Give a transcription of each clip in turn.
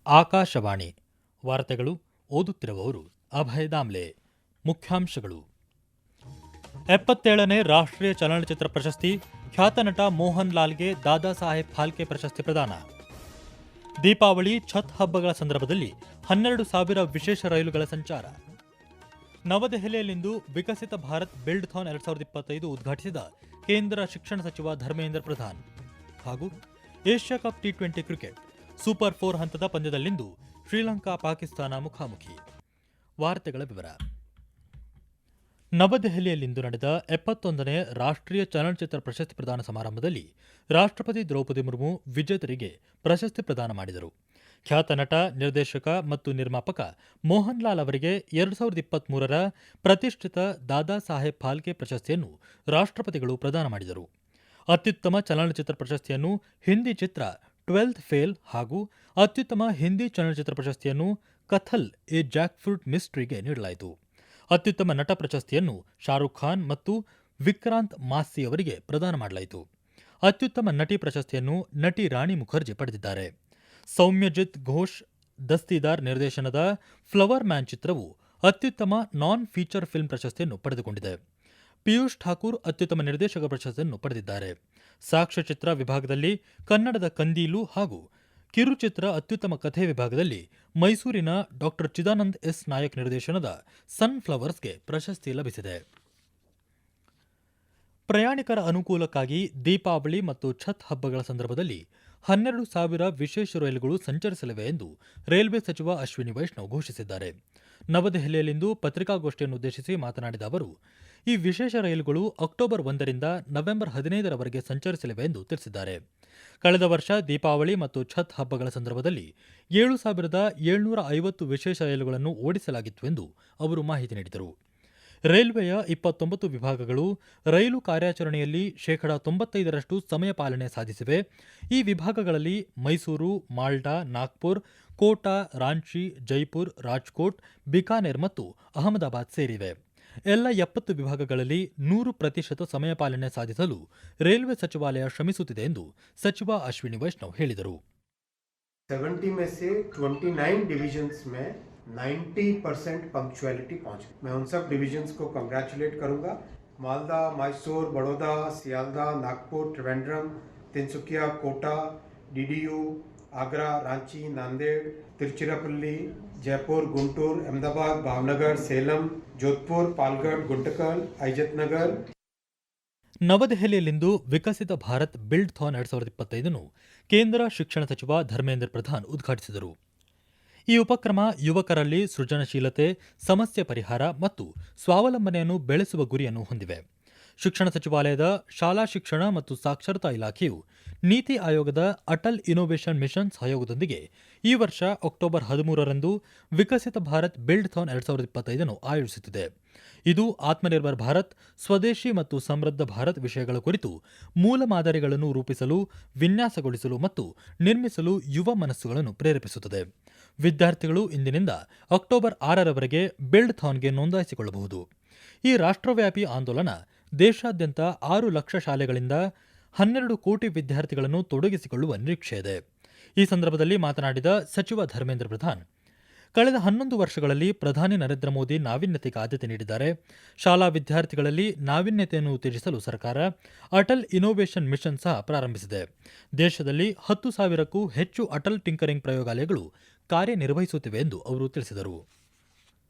ಆಕಾಶವಾಣಿ ವಾರ್ತೆಗಳು ಓದುತ್ತಿರುವವರು ಅಭಯ ದಾಮ್ಲೆ. ಮುಖ್ಯಾಂಶಗಳು: 77ನೇ ರಾಷ್ಟ್ರೀಯ ಚಲನಚಿತ್ರ ಪ್ರಶಸ್ತಿ, ಖ್ಯಾತ ನಟ ಮೋಹನ್ ಲಾಲ್ಗೆ ದಾದಾ ಸಾಹೇಬ್ ಫಾಲ್ಕೆ ಪ್ರಶಸ್ತಿ ಪ್ರದಾನ. ದೀಪಾವಳಿ, ಛತ್ ಹಬ್ಬಗಳ ಸಂದರ್ಭದಲ್ಲಿ 12,000 ವಿಶೇಷ ರೈಲುಗಳ ಸಂಚಾರ. ನವದೆಹಲಿಯಲ್ಲಿಂದು ವಿಕಸಿತ ಭಾರತ್ ಬಿಲ್ಡ್-ಥಾನ್ 2025 ಉದ್ಘಾಟಿಸಿದ ಕೇಂದ್ರ ಶಿಕ್ಷಣ ಸಚಿವ ಧರ್ಮೇಂದ್ರ ಪ್ರಧಾನ್. ಹಾಗೂ Asia cup T20 cricket super 4 ಹಂತದ ಪಂದ್ಯದಲ್ಲಿಂದು ಶ್ರೀಲಂಕಾ ಪಾಕಿಸ್ತಾನ ಮುಖಾಮುಖಿ. ವಾರ್ತೆಗಳ ವಿವರ. ನವದೆಹಲಿಯಲ್ಲಿಂದು ನಡೆದ 71ನೇ ರಾಷ್ಟ್ರೀಯ ಚಲನಚಿತ್ರ ಪ್ರಶಸ್ತಿ ಪ್ರದಾನ ಸಮಾರಂಭದಲ್ಲಿ ರಾಷ್ಟ್ರಪತಿ ದ್ರೌಪದಿ ಮುರ್ಮು ವಿಜೇತರಿಗೆ ಪ್ರಶಸ್ತಿ ಪ್ರದಾನ ಮಾಡಿದರು. ಖ್ಯಾತ ನಟ, ನಿರ್ದೇಶಕ ಮತ್ತು ನಿರ್ಮಾಪಕ ಮೋಹನ್ ಲಾಲ್ ಅವರಿಗೆ 2023ರ ಪ್ರತಿಷ್ಠಿತ ದಾದಾ ಸಾಹೇಬ್ ಫಾಲ್ಕೆ ಪ್ರಶಸ್ತಿಯನ್ನು ರಾಷ್ಟ್ರಪತಿಗಳು ಪ್ರದಾನ ಮಾಡಿದರು. ಅತ್ಯುತ್ತಮ ಚಲನಚಿತ್ರ ಪ್ರಶಸ್ತಿಯನ್ನು ಹಿಂದಿ ಚಿತ್ರ 12th ಫೇಲ್ ಹಾಗೂ ಅತ್ಯುತ್ತಮ ಹಿಂದಿ ಚಲನಚಿತ್ರ ಪ್ರಶಸ್ತಿಯನ್ನು ಕಥಲ್ ಎ ಜಾಕ್ಫ್ರೂಟ್ ಮಿಸ್ಟ್ರಿಗೆ ನೀಡಲಾಯಿತು. ಅತ್ಯುತ್ತಮ ನಟ ಪ್ರಶಸ್ತಿಯನ್ನು ಶಾರುಖ್ ಖಾನ್ ಮತ್ತು ವಿಕ್ರಾಂತ್ ಮಾಸ್ಸಿ ಅವರಿಗೆ ಪ್ರದಾನ ಮಾಡಲಾಯಿತು. ಅತ್ಯುತ್ತಮ ನಟಿ ಪ್ರಶಸ್ತಿಯನ್ನು ನಟಿ ರಾಣಿ ಮುಖರ್ಜಿ ಪಡೆದಿದ್ದಾರೆ. ಸೌಮ್ಯಜಿತ್ ಘೋಷ್ ದಸ್ತಿದಾರ್ ನಿರ್ದೇಶನದ ಫ್ಲವರ್ ಮ್ಯಾನ್ ಚಿತ್ರವು ಅತ್ಯುತ್ತಮ ನಾನ್ ಫೀಚರ್ ಫಿಲ್ಮ್ ಪ್ರಶಸ್ತಿಯನ್ನು ಪಡೆದುಕೊಂಡಿದೆ. ಪಿಯೂಷ್ ಠಾಕೂರ್ ಅತ್ಯುತ್ತಮ ನಿರ್ದೇಶಕ ಪ್ರಶಸ್ತಿಯನ್ನು ಪಡೆದಿದ್ದಾರೆ. ಸಾಕ್ಷ್ಯಚಿತ್ರ ವಿಭಾಗದಲ್ಲಿ ಕನ್ನಡದ ಕಂದೀಲು ಹಾಗೂ ಕಿರುಚಿತ್ರ ಅತ್ಯುತ್ತಮ ಕಥೆ ವಿಭಾಗದಲ್ಲಿ ಮೈಸೂರಿನ ಡಾ ಚಿದಾನಂದ್ ಎಸ್ ನಾಯಕ್ ನಿರ್ದೇಶನದ ಸನ್ಫ್ಲವರ್ಸ್ಗೆ ಪ್ರಶಸ್ತಿ ಲಭಿಸಿದೆ. ಪ್ರಯಾಣಿಕರ ಅನುಕೂಲಕ್ಕಾಗಿ ದೀಪಾವಳಿ ಮತ್ತು ಛತ್ ಹಬ್ಬಗಳ ಸಂದರ್ಭದಲ್ಲಿ 12,000 ವಿಶೇಷ ರೈಲುಗಳು ಸಂಚರಿಸಲಿವೆ ಎಂದು ರೈಲ್ವೆ ಸಚಿವ ಅಶ್ವಿನಿ ವೈಷ್ಣವ್ ಘೋಷಿಸಿದ್ದಾರೆ. ನವದೆಹಲಿಯಲ್ಲಿಂದು ಪತ್ರಿಕಾಗೋಷ್ಠಿಯನ್ನುದ್ದೇಶಿಸಿ ಮಾತನಾಡಿದ ಅವರು, ಈ ವಿಶೇಷ ರೈಲುಗಳು ಅಕ್ಟೋಬರ್ 1ರಿಂದ ನವೆಂಬರ್ 15ರವರೆಗೆ ಸಂಚರಿಸಲಿವೆ ಎಂದು ತಿಳಿಸಿದ್ದಾರೆ. ಕಳೆದ ವರ್ಷ ದೀಪಾವಳಿ ಮತ್ತು ಛತ್ ಹಬ್ಬಗಳ ಸಂದರ್ಭದಲ್ಲಿ 7,750 ವಿಶೇಷ ರೈಲುಗಳನ್ನು ಓಡಿಸಲಾಗಿತ್ತು ಎಂದು ಅವರು ಮಾಹಿತಿ ನೀಡಿದರು. ರೈಲ್ವೆಯ 29 ವಿಭಾಗಗಳು ರೈಲು ಕಾರ್ಯಾಚರಣೆಯಲ್ಲಿ 95% ಸಮಯ ಪಾಲನೆ ಸಾಧಿಸಿವೆ. ಈ ವಿಭಾಗಗಳಲ್ಲಿ ಮೈಸೂರು, ಮಾಲ್ಡಾ, ನಾಗ್ಪುರ್, ಕೋಟಾ, ರಾಂಚಿ, ಜೈಪುರ್, ರಾಜ್ಕೋಟ್, ಬಿಕಾನೇರ್ ಮತ್ತು ಅಹಮದಾಬಾದ್ ಸೇರಿವೆ. ಎಲ್ಲ 70 ವಿಭಾಗಗಳಲ್ಲಿ 100% ಸಮಯ ಪಾಲನೆ ಸಾಧಿಸಲು ರೈಲ್ವೆ ಸಚಿವಾಲಯ ಶ್ರಮಿಸುತ್ತಿದೆ ಎಂದು ಸಚಿವ ಅಶ್ವಿನಿ ವೈಷ್ಣವ್ ಹೇಳಿದರು. 70 में से 29 डिविजन्स में 90% पंक्चुअलिटी पहुंच गई. मैं उन सब डिविजन्स को कंग्रेचुलेट करूंगा. मालदा, मैसूर, बड़ौदा, सियालदा, नागपुर, त्रिवेंद्रम, तिनसुकिया, कोटा, डीडीयू, आगरा, रांची, नांदेड़, तिरुचिरापल्ली, जयपुर, गुंटूर, अहमदाबाद, भावनगर, सेलम, जोधपुर, पालगढ़, गुंटकल, अजतनगर. ನವದೆಹಲಿಯಲ್ಲಿಂದು ವಿಕಸಿತ ಭಾರತ್ ಬಿಲ್ಡ್-ಥಾನ್ 2025 ಕೇಂದ್ರ ಶಿಕ್ಷಣ ಸಚಿವ ಧರ್ಮೇಂದ್ರ ಪ್ರಧಾನ್ ಉದ್ಘಾಟಿಸಿದರು. ಈ ಉಪಕ್ರಮ ಯುವಕರಲ್ಲಿ ಸೃಜನಶೀಲತೆ, ಸಮಸ್ಯೆ ಪರಿಹಾರ ಮತ್ತು ಸ್ವಾವಲಂಬನೆಯನ್ನು ಬೆಳೆಸುವ ಗುರಿಯನ್ನು ಹೊಂದಿವೆ. ಶಿಕ್ಷಣ ಸಚಿವಾಲಯದ ಶಾಲಾ ಶಿಕ್ಷಣ ಮತ್ತು ಸಾಕ್ಷರತಾ ಇಲಾಖೆಯು ನೀತಿ ಆಯೋಗದ ಅಟಲ್ ಇನೋವೇಷನ್ ಮಿಷನ್ ಸಹಯೋಗದೊಂದಿಗೆ ಈ ವರ್ಷ ಅಕ್ಟೋಬರ್ 13ರಂದು ವಿಕಸಿತ ಭಾರತ್ ಬಿಲ್ಡ್-ಥಾನ್ 2025 ಆಯೋಜಿಸುತ್ತಿದೆ. ಇದು ಆತ್ಮನಿರ್ಭರ್ ಭಾರತ್, ಸ್ವದೇಶಿ ಮತ್ತು ಸಮೃದ್ಧ ಭಾರತ್ ವಿಷಯಗಳ ಕುರಿತು ಮೂಲ ಮಾದರಿಗಳನ್ನು ರೂಪಿಸಲು, ವಿನ್ಯಾಸಗೊಳಿಸಲು ಮತ್ತು ನಿರ್ಮಿಸಲು ಯುವ ಮನಸ್ಸುಗಳನ್ನು ಪ್ರೇರೇಪಿಸುತ್ತದೆ. ವಿದ್ಯಾರ್ಥಿಗಳು ಇಂದಿನಿಂದ ಅಕ್ಟೋಬರ್ 6ರವರೆಗೆ ಬಿಲ್ಡ್-ಥಾನ್ಗೆ ನೋಂದಾಯಿಸಿಕೊಳ್ಳಬಹುದು. ಈ ರಾಷ್ಟ್ರವ್ಯಾಪಿ ಆಂದೋಲನ ದೇಶಾದ್ಯಂತ 6 ಲಕ್ಷ ಶಾಲೆಗಳಿಂದ 12 ಕೋಟಿ ವಿದ್ಯಾರ್ಥಿಗಳನ್ನು ತೊಡಗಿಸಿಕೊಳ್ಳುವ ನಿರೀಕ್ಷೆಯಿದೆ. ಈ ಸಂದರ್ಭದಲ್ಲಿ ಮಾತನಾಡಿದ ಸಚಿವ ಧರ್ಮೇಂದ್ರ ಪ್ರಧಾನ್, ಕಳೆದ 11 ವರ್ಷಗಳಲ್ಲಿ ಪ್ರಧಾನಿ ನರೇಂದ್ರ ಮೋದಿ ನಾವೀನ್ಯತೆಗೆ ಆದ್ಯತೆ ನೀಡಿದ್ದಾರೆ. ಶಾಲಾ ವಿದ್ಯಾರ್ಥಿಗಳಲ್ಲಿ ನಾವೀನ್ಯತೆಯನ್ನು ಉತ್ತೇಜಿಸಲು ಸರ್ಕಾರ ಅಟಲ್ ಇನೋವೇಷನ್ ಮಿಷನ್ ಸಹ ಪ್ರಾರಂಭಿಸಿದೆ. ದೇಶದಲ್ಲಿ 10,000ಕ್ಕೂ ಹೆಚ್ಚು ಅಟಲ್ ಟಿಂಕರಿಂಗ್ ಪ್ರಯೋಗಾಲಯಗಳು ಕಾರ್ಯನಿರ್ವಹಿಸುತ್ತಿವೆ ಎಂದು ಅವರು ತಿಳಿಸಿದರು.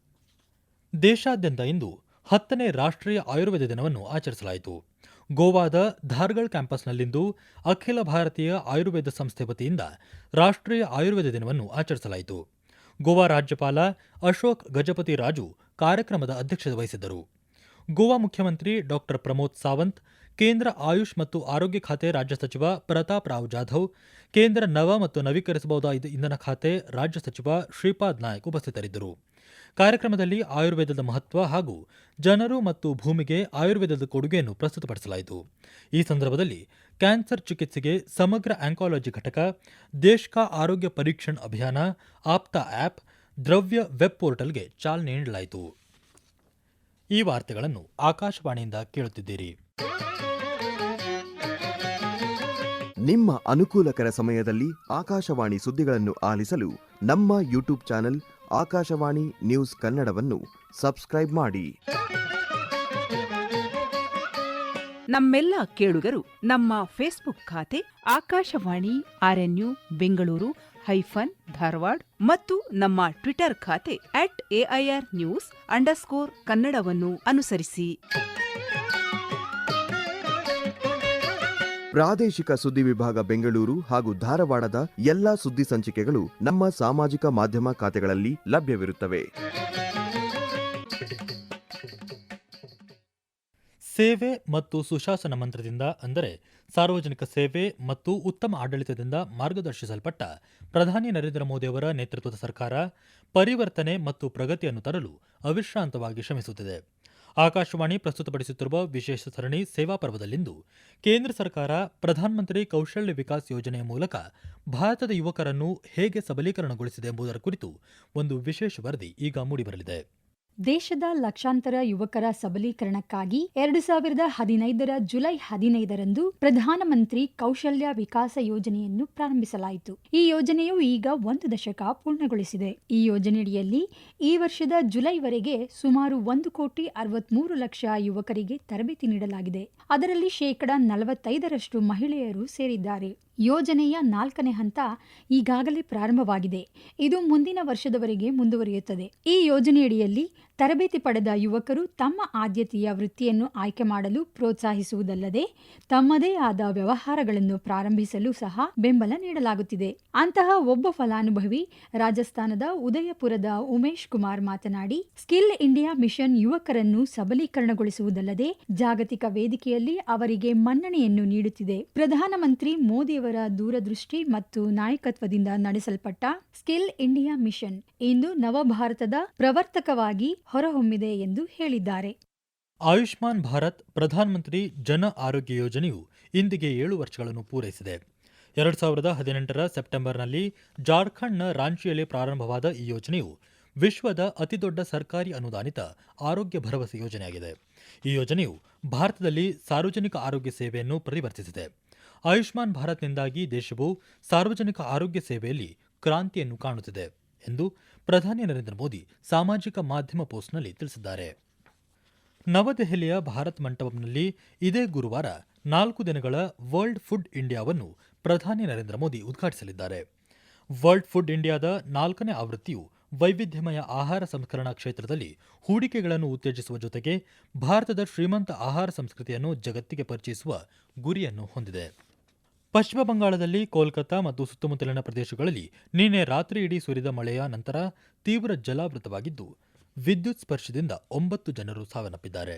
ದೇಶಾದ್ಯಂತ ಇಂದು 10ನೇ ರಾಷ್ಟ್ರೀಯ ಆಯುರ್ವೇದ ದಿನವನ್ನು ಆಚರಿಸಲಾಯಿತು. ಗೋವಾದ ಧಾರಗಢ್ ಕ್ಯಾಂಪಸ್ನಲ್ಲಿಂದು ಅಖಿಲ ಭಾರತೀಯ ಆಯುರ್ವೇದ ಸಂಸ್ಥೆ ವತಿಯಿಂದ ರಾಷ್ಟ್ರೀಯ ಆಯುರ್ವೇದ ದಿನವನ್ನು ಆಚರಿಸಲಾಯಿತು. ಗೋವಾ ರಾಜ್ಯಪಾಲ ಅಶೋಕ್ ಗಜಪತಿ ರಾಜು ಕಾರ್ಯಕ್ರಮದ ಅಧ್ಯಕ್ಷತೆ ವಹಿಸಿದ್ದರು. ಗೋವಾ ಮುಖ್ಯಮಂತ್ರಿ ಡಾ ಪ್ರಮೋದ್ ಸಾವಂತ್, ಕೇಂದ್ರ ಆಯುಷ್ ಮತ್ತು ಆರೋಗ್ಯ ಖಾತೆ ರಾಜ್ಯ ಸಚಿವ ಪ್ರತಾಪ್ ರಾವ್ ಜಾಧವ್, ಕೇಂದ್ರ ನವ ಮತ್ತು ನವೀಕರಿಸಬಹುದಾದ ಇಂಧನ ಖಾತೆ ರಾಜ್ಯ ಸಚಿವ ಶ್ರೀಪಾದ್ ನಾಯಕ್ ಉಪಸ್ಥಿತರಿದ್ದರು. ಕಾರ್ಯಕ್ರಮದಲ್ಲಿ ಆಯುರ್ವೇದದ ಮಹತ್ವ ಹಾಗೂ ಜನರು ಮತ್ತು ಭೂಮಿಗೆ ಆಯುರ್ವೇದದ ಕೊಡುಗೆಯನ್ನು ಪ್ರಸ್ತುತಪಡಿಸಲಾಯಿತು. ಈ ಸಂದರ್ಭದಲ್ಲಿ ಕ್ಯಾನ್ಸರ್ ಚಿಕಿತ್ಸೆಗೆ ಸಮಗ್ರ ಆಂಕಾಲಜಿ ಘಟಕ, ದೇಶ್ ಕಾ ಆರೋಗ್ಯ ಪರೀಕ್ಷಣ್ ಅಭಿಯಾನ, ಆಪ್ತಾ ಆಪ್, ದ್ರವ್ಯ ವೆಬ್ ಪೋರ್ಟಲ್ಗೆ ಚಾಲನೆ ನೀಡಲಾಯಿತು. ಈ ವಾರ್ತೆಗಳನ್ನು ಆಕಾಶವಾಣಿಯಿಂದ ಕೇಳುತ್ತಿದ್ದೀರಿ. ನಿಮ್ಮ ಅನುಕೂಲಕರ ಸಮಯದಲ್ಲಿ ಆಕಾಶವಾಣಿ ಸುದ್ದಿಗಳನ್ನು ಆಲಿಸಲು ನಮ್ಮ ಯೂಟ್ಯೂಬ್ ಚಾನೆಲ್ ಆಕಾಶವಾಣಿ ನ್ಯೂಸ್ ಕನ್ನಡವನ್ನು ಸಬ್ಸ್ಕ್ರೈಬ್ ಮಾಡಿ. ನಮ್ಮೆಲ್ಲ ಕೇಳುಗರು ನಮ್ಮ ಫೇಸ್ಬುಕ್ ಖಾತೆ ಆಕಾಶವಾಣಿ ಆರ್ಎನ್ಯು ಬೆಂಗಳೂರು ಧಾರವಾಡ ಮತ್ತು ನಮ್ಮ ಟ್ವಿಟರ್ ಖಾತೆ @AIR News_ ಕನ್ನಡವನ್ನು ಅನುಸರಿಸಿ. ಪ್ರಾದೇಶಿಕ ಸುದ್ದಿ ವಿಭಾಗ ಬೆಂಗಳೂರು ಹಾಗೂ ಧಾರವಾಡದ ಎಲ್ಲಾ ಸುದ್ದಿ ಸಂಚಿಕೆಗಳು ನಮ್ಮ ಸಾಮಾಜಿಕ ಮಾಧ್ಯಮ ಖಾತೆಗಳಲ್ಲಿ ಲಭ್ಯವಿರುತ್ತವೆ. ಸೇವೆ ಮತ್ತು ಸುಶಾಸನ ಮಂತ್ರದಿಂದ, ಅಂದರೆ ಸಾರ್ವಜನಿಕ ಸೇವೆ ಮತ್ತು ಉತ್ತಮ ಆಡಳಿತದಿಂದ ಮಾರ್ಗದರ್ಶಿಸಲ್ಪಟ್ಟ ಪ್ರಧಾನಿ ನರೇಂದ್ರ ಮೋದಿಯವರ ನೇತೃತ್ವದ ಸರ್ಕಾರ ಪರಿವರ್ತನೆ ಮತ್ತು ಪ್ರಗತಿಯನ್ನು ತರಲು ಅವಿಶ್ರಾಂತವಾಗಿ ಶ್ರಮಿಸುತ್ತಿದೆ. ಆಕಾಶವಾಣಿ ಪ್ರಸ್ತುತಪಡಿಸುತ್ತಿರುವ ವಿಶೇಷ ಸರಣಿ ಸೇವಾ ಪರ್ವದಲ್ಲಿಂದು ಕೇಂದ್ರ ಸರ್ಕಾರ ಪ್ರಧಾನಮಂತ್ರಿ ಕೌಶಲ್ಯ ವಿಕಾಸ್ ಯೋಜನೆಯ ಮೂಲಕ ಭಾರತದ ಯುವಕರನ್ನು ಹೇಗೆ ಸಬಲೀಕರಣಗೊಳಿಸಿದೆ ಎಂಬುದರ ಕುರಿತು ಒಂದು ವಿಶೇಷ ವರದಿ ಈಗ ಮೂಡಿಬರಲಿದೆ. ದೇಶದ ಲಕ್ಷಾಂತರ ಯುವಕರ ಸಬಲೀಕರಣಕ್ಕಾಗಿ 2015 ಜುಲೈ 15ರಂದು ಪ್ರಧಾನಮಂತ್ರಿ ಕೌಶಲ್ಯ ವಿಕಾಸ ಯೋಜನೆಯನ್ನು ಪ್ರಾರಂಭಿಸಲಾಯಿತು. ಈ ಯೋಜನೆಯು ಈಗ 1 ದಶಕ ಪೂರ್ಣಗೊಳಿಸಿದೆ. ಈ ಯೋಜನೆಯಡಿಯಲ್ಲಿ ಈ ವರ್ಷದ ಜುಲೈವರೆಗೆ ಸುಮಾರು 1,63,00,000 ಯುವಕರಿಗೆ ತರಬೇತಿ ನೀಡಲಾಗಿದೆ. ಅದರಲ್ಲಿ 45% ಮಹಿಳೆಯರು ಸೇರಿದ್ದಾರೆ. ಯೋಜನೆಯ 4ನೇ ಹಂತ ಈಗಾಗಲೇ ಪ್ರಾರಂಭವಾಗಿದೆ. ಇದು ಮುಂದಿನ ವರ್ಷದವರೆಗೆ ಮುಂದುವರಿಯುತ್ತದೆ. ಈ ಯೋಜನೆಯಡಿಯಲ್ಲಿ ತರಬೇತಿ ಪಡೆದ ಯುವಕರು ತಮ್ಮ ಆದ್ಯತೆಯ ವೃತ್ತಿಯನ್ನು ಆಯ್ಕೆ ಮಾಡಲು ಪ್ರೋತ್ಸಾಹಿಸುವುದಲ್ಲದೆ ತಮ್ಮದೇ ಆದ ವ್ಯವಹಾರಗಳನ್ನು ಪ್ರಾರಂಭಿಸಲು ಸಹ ಬೆಂಬಲ ನೀಡಲಾಗುತ್ತಿದೆ. ಅಂತಹ ಒಬ್ಬ ಫಲಾನುಭವಿ ರಾಜಸ್ಥಾನದ ಉದಯಪುರದ ಉಮೇಶ್ ಕುಮಾರ್ ಮಾತನಾಡಿ, ಸ್ಕಿಲ್ ಇಂಡಿಯಾ ಮಿಷನ್ ಯುವಕರನ್ನು ಸಬಲೀಕರಣಗೊಳಿಸುವುದಲ್ಲದೆ ಜಾಗತಿಕ ವೇದಿಕೆಯಲ್ಲಿ ಅವರಿಗೆ ಮನ್ನಣೆಯನ್ನು ನೀಡುತ್ತಿದೆ. ಪ್ರಧಾನಮಂತ್ರಿ ಮೋದಿಯವರ ದೂರದೃಷ್ಟಿ ಮತ್ತು ನಾಯಕತ್ವದಿಂದ ನಡೆಸಲ್ಪಟ್ಟ ಸ್ಕಿಲ್ ಇಂಡಿಯಾ ಮಿಷನ್ ಇಂದು ನವಭಾರತದ ಪ್ರವರ್ತಕವಾಗಿ ಹೊರಹೊಮ್ಮಿದೆ ಎಂದು ಹೇಳಿದ್ದಾರೆ. ಆಯುಷ್ಮಾನ್ ಭಾರತ್ ಪ್ರಧಾನಮಂತ್ರಿ ಜನ ಆರೋಗ್ಯ ಯೋಜನೆಯು ಇಂದಿಗೆ 7 ವರ್ಷಗಳನ್ನು ಪೂರೈಸಿದೆ. 2018ರ ಸೆಪ್ಟೆಂಬರ್ನಲ್ಲಿ ಜಾರ್ಖಂಡ್ನ ರಾಂಚಿಯಲ್ಲಿ ಪ್ರಾರಂಭವಾದ ಈ ಯೋಜನೆಯು ವಿಶ್ವದ ಅತಿದೊಡ್ಡ ಸರ್ಕಾರಿ ಅನುದಾನಿತ ಆರೋಗ್ಯ ಭರವಸೆ ಯೋಜನೆಯಾಗಿದೆ. ಈ ಯೋಜನೆಯು ಭಾರತದಲ್ಲಿ ಸಾರ್ವಜನಿಕ ಆರೋಗ್ಯ ಸೇವೆಯನ್ನು ಪರಿವರ್ತಿಸಿದೆ. ಆಯುಷ್ಮಾನ್ ಭಾರತ್ನಿಂದಾಗಿ ದೇಶವು ಸಾರ್ವಜನಿಕ ಆರೋಗ್ಯ ಸೇವೆಯಲ್ಲಿ ಕ್ರಾಂತಿಯನ್ನು ಕಾಣುತ್ತಿದೆ ಎಂದು ಪ್ರಧಾನಿ ನರೇಂದ್ರ ಮೋದಿ ಸಾಮಾಜಿಕ ಮಾಧ್ಯಮ ಪೋಸ್ಟ್ನಲ್ಲಿ ತಿಳಿಸಿದ್ದಾರೆ. ನವದೆಹಲಿಯ ಭಾರತ್ ಮಂಟಪಂನಲ್ಲಿ ಇದೇ ಗುರುವಾರ 4 ದಿನಗಳ ವರ್ಲ್ಡ್ ಫುಡ್ ಇಂಡಿಯಾವನ್ನು ಪ್ರಧಾನಿ ನರೇಂದ್ರ ಮೋದಿ ಉದ್ಘಾಟಿಸಲಿದ್ದಾರೆ. ವರ್ಲ್ಡ್ ಫುಡ್ ಇಂಡಿಯಾದ 4ನೇ ಆವೃತ್ತಿಯು ವೈವಿಧ್ಯಮಯ ಆಹಾರ ಸಂಸ್ಕರಣಾ ಕ್ಷೇತ್ರದಲ್ಲಿ ಹೂಡಿಕೆಗಳನ್ನು ಉತ್ತೇಜಿಸುವ ಜೊತೆಗೆ ಭಾರತದ ಶ್ರೀಮಂತ ಆಹಾರ ಸಂಸ್ಕೃತಿಯನ್ನು ಜಗತ್ತಿಗೆ ಪರಿಚಯಿಸುವ ಗುರಿಯನ್ನು ಹೊಂದಿದೆ. ಪಶ್ಚಿಮ ಬಂಗಾಳದಲ್ಲಿ ಕೋಲ್ಕತ್ತಾ ಮತ್ತು ಸುತ್ತಮುತ್ತಲಿನ ಪ್ರದೇಶಗಳಲ್ಲಿ ನಿನ್ನೆ ರಾತ್ರಿ ಇಡೀ ಸುರಿದ ಮಳೆಯ ನಂತರ ತೀವ್ರ ಜಲಾವೃತವಾಗಿದ್ದು, ವಿದ್ಯುತ್ ಸ್ಪರ್ಶದಿಂದ 9 ಜನರು ಸಾವನ್ನಪ್ಪಿದ್ದಾರೆ.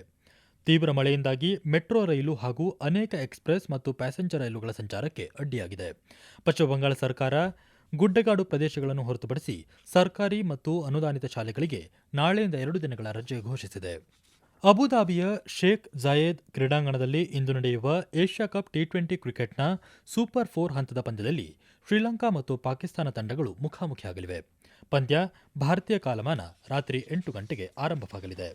ತೀವ್ರ ಮಳೆಯಿಂದಾಗಿ ಮೆಟ್ರೋ ರೈಲು ಹಾಗೂ ಅನೇಕ ಎಕ್ಸ್ಪ್ರೆಸ್ ಮತ್ತು ಪ್ಯಾಸೆಂಜರ್ ರೈಲುಗಳ ಸಂಚಾರಕ್ಕೆ ಅಡ್ಡಿಯಾಗಿದೆ. ಪಶ್ಚಿಮ ಬಂಗಾಳ ಸರ್ಕಾರ ಗುಡ್ಡಗಾಡು ಪ್ರದೇಶಗಳನ್ನು ಹೊರತುಪಡಿಸಿ ಸರ್ಕಾರಿ ಮತ್ತು ಅನುದಾನಿತ ಶಾಲೆಗಳಿಗೆ ನಾಳೆಯಿಂದ 2 ದಿನಗಳ ರಜೆ ಘೋಷಿಸಿದೆ. ಅಬುಧಾಬಿಯ ಶೇಖ್ ಜಾಯೆದ್ ಕ್ರೀಡಾಂಗಣದಲ್ಲಿ ಇಂದು ನಡೆಯುವ ಏಷ್ಯಾ ಕಪ್ T20 ಕ್ರಿಕೆಟ್ನ ಸೂಪರ್ 4 ಹಂತದ ಪಂದ್ಯದಲ್ಲಿ ಶ್ರೀಲಂಕಾ ಮತ್ತು ಪಾಕಿಸ್ತಾನ ತಂಡಗಳು ಮುಖಾಮುಖಿಯಾಗಲಿವೆ. ಪಂದ್ಯ ಭಾರತೀಯ ಕಾಲಮಾನ ರಾತ್ರಿ 8 ಗಂಟೆಗೆ ಆರಂಭವಾಗಲಿದೆ.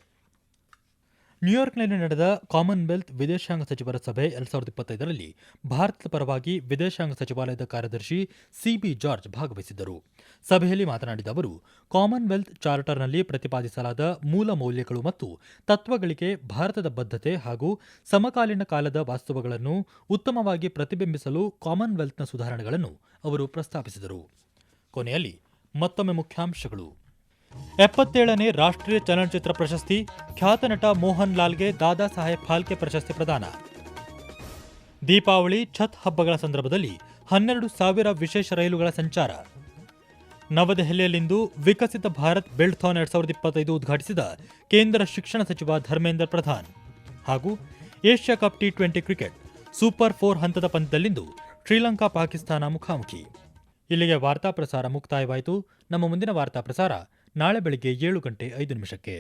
ನ್ಯೂಯಾರ್ಕ್ನಲ್ಲಿ ನಡೆದ ಕಾಮನ್ವೆಲ್ತ್ ವಿದೇಶಾಂಗ ಸಚಿವರ ಸಭೆ 2025ರಲ್ಲಿ ಭಾರತದ ಪರವಾಗಿ ವಿದೇಶಾಂಗ ಸಚಿವಾಲಯದ ಕಾರ್ಯದರ್ಶಿ CB ಜಾರ್ಜ್ ಭಾಗವಹಿಸಿದ್ದರು. ಸಭೆಯಲ್ಲಿ ಮಾತನಾಡಿದ ಅವರು, ಕಾಮನ್ವೆಲ್ತ್ ಚಾರ್ಟರ್ನಲ್ಲಿ ಪ್ರತಿಪಾದಿಸಲಾದ ಮೂಲ ಮೌಲ್ಯಗಳು ಮತ್ತು ತತ್ವಗಳಿಗೆ ಭಾರತದ ಬದ್ಧತೆ ಹಾಗೂ ಸಮಕಾಲೀನ ಕಾಲದ ವಾಸ್ತವಗಳನ್ನು ಉತ್ತಮವಾಗಿ ಪ್ರತಿಬಿಂಬಿಸಲು ಕಾಮನ್ವೆಲ್ತ್ನ ಸುಧಾರಣೆಗಳನ್ನು ಅವರು ಪ್ರಸ್ತಾಪಿಸಿದರು. ಕೊನೆಯಲ್ಲಿ ಮತ್ತೊಮ್ಮೆ ಮುಖ್ಯಾಂಶಗಳು. 77ನೇ ರಾಷ್ಟ್ರೀಯ ಚಲನಚಿತ್ರ ಪ್ರಶಸ್ತಿ, ಖ್ಯಾತ ನಟ ಮೋಹನ್ ಲಾಲ್ಗೆ ದಾದಾ ಸಾಹೇಬ್ ಫಾಲ್ಕೆ ಪ್ರಶಸ್ತಿ ಪ್ರದಾನ. ದೀಪಾವಳಿ, ಛತ್ ಹಬ್ಬಗಳ ಸಂದರ್ಭದಲ್ಲಿ 12,000 ವಿಶೇಷ ರೈಲುಗಳ ಸಂಚಾರ. ನವದೆಹಲಿಯಲ್ಲಿಂದು ವಿಕಸಿತ ಭಾರತ್ ಬಿಲ್ಡ್ಥಾನ್ 2025 ಉದ್ಘಾಟಿಸಿದ ಕೇಂದ್ರ ಶಿಕ್ಷಣ ಸಚಿವ ಧರ್ಮೇಂದ್ರ ಪ್ರಧಾನ್. ಹಾಗೂ Asia cup T20 cricket super 4 ಹಂತದ ಪಂದ್ಯದಲ್ಲಿಂದು ಶ್ರೀಲಂಕಾ ಪಾಕಿಸ್ತಾನ ಮುಖಾಮುಖಿ. ಇಲ್ಲಿಗೆ ವಾರ್ತಾ ಪ್ರಸಾರ ಮುಕ್ತಾಯವಾಯಿತು. ನಮ್ಮ ಮುಂದಿನ ವಾರ್ತಾ ಪ್ರಸಾರ ನಾಳೆ ಬೆಳಗ್ಗೆ 7:05